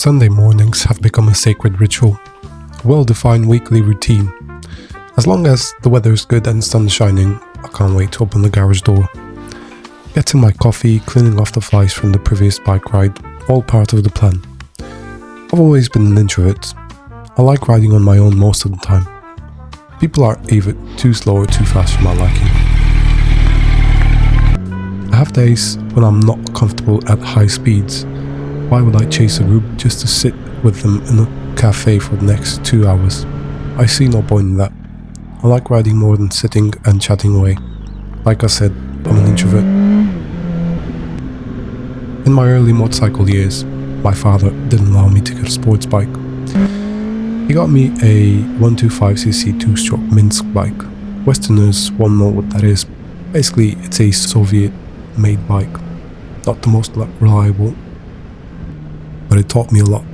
Sunday mornings have become a sacred ritual, a well-defined weekly routine. As long as the weather is good and the sun is shining, I can't wait to open the garage door. Getting my coffee, cleaning off the flies from the previous bike ride, all part of the plan. I've always been an introvert. I like riding on my own most of the time. People are either too slow or too fast for my liking. I have days when I'm not comfortable at high speeds. Why would I chase a group just to sit with them in a cafe for the next 2 hours? I see no point in that. I like riding more than sitting and chatting away. Like I said, I'm an introvert. In my early motorcycle years, my father didn't allow me to get a sports bike. He got me a 125cc 2-stroke Minsk bike. Westerners won't know what that is. Basically, it's a Soviet-made bike. Not the most reliable, but it taught me a lot.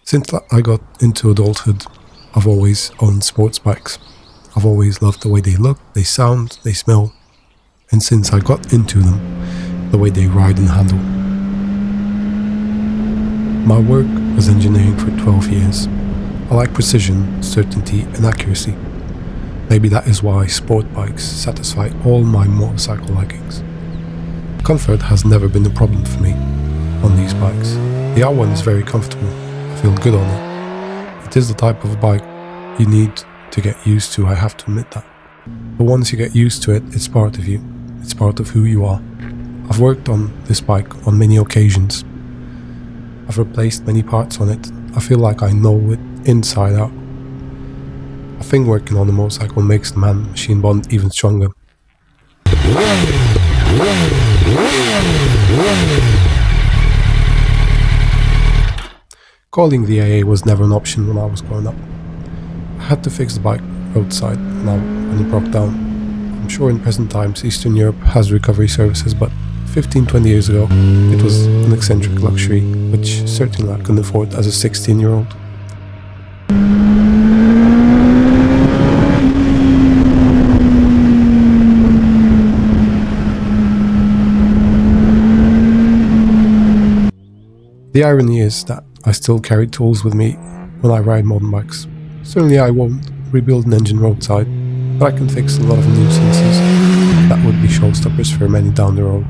Since I got into adulthood, I've always owned sports bikes. I've always loved the way they look, they sound, they smell, and since I got into them, the way they ride and handle. My work was engineering for 12 years. I like precision, certainty, and accuracy. Maybe that is why sport bikes satisfy all my motorcycle likings. Comfort has never been a problem for me on these bikes. The R1 is very comfortable. I feel good on it. It is the type of bike you need to get used to, I have to admit that. But once you get used to it, it's part of you. It's part of who you are. I've worked on this bike on many occasions. I've replaced many parts on it. I feel like I know it inside out. I think working on a motorcycle makes the man-machine bond even stronger. Calling the AA was never an option when I was growing up. I had to fix the bike roadside now when it broke down. I'm sure in present times Eastern Europe has recovery services, but 15-20 years ago it was an eccentric luxury which certainly I couldn't afford as a 16-year-old. The irony is that I still carry tools with me when I ride mountain bikes. Certainly I won't rebuild an engine roadside, but I can fix a lot of nuisances that would be showstoppers for many down the road.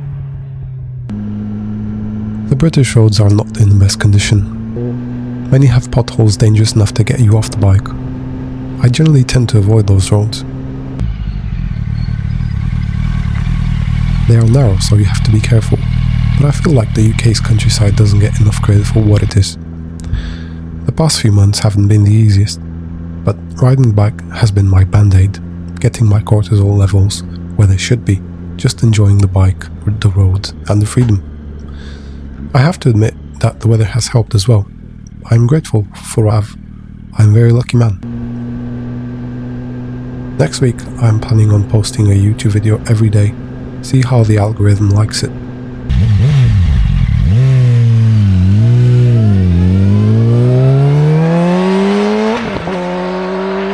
The British roads are not in the best condition. Many have potholes dangerous enough to get you off the bike. I generally tend to avoid those roads. They are narrow, so you have to be careful. But I feel like the UK's countryside doesn't get enough credit for what it is. The past few months haven't been the easiest, but riding the bike has been my band-aid, getting my cortisol levels where they should be, just enjoying the bike, the road, and the freedom. I have to admit that the weather has helped as well. I'm grateful for Rav. I'm a very lucky man. Next week, I'm planning on posting a YouTube video every day, see how the algorithm likes it.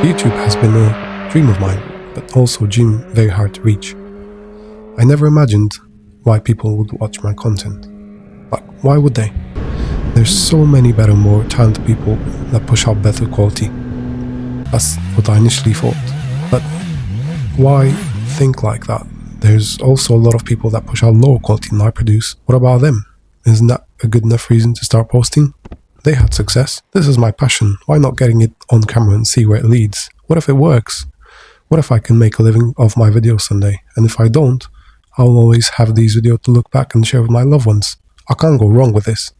YouTube has been a dream of mine, but also a dream very hard to reach. I never imagined why people would watch my content. But why would they? There's so many better, more talented people that push out better quality. That's what I initially thought. But why think like that? There's also a lot of people that push out lower quality than I produce. What about them? Isn't that a good enough reason to start posting? They had success. This is my passion. Why not getting it on camera and see where it leads? What if it works? What if I can make a living off my videos someday? And if I don't, I'll always have these videos to look back and share with my loved ones. I can't go wrong with this.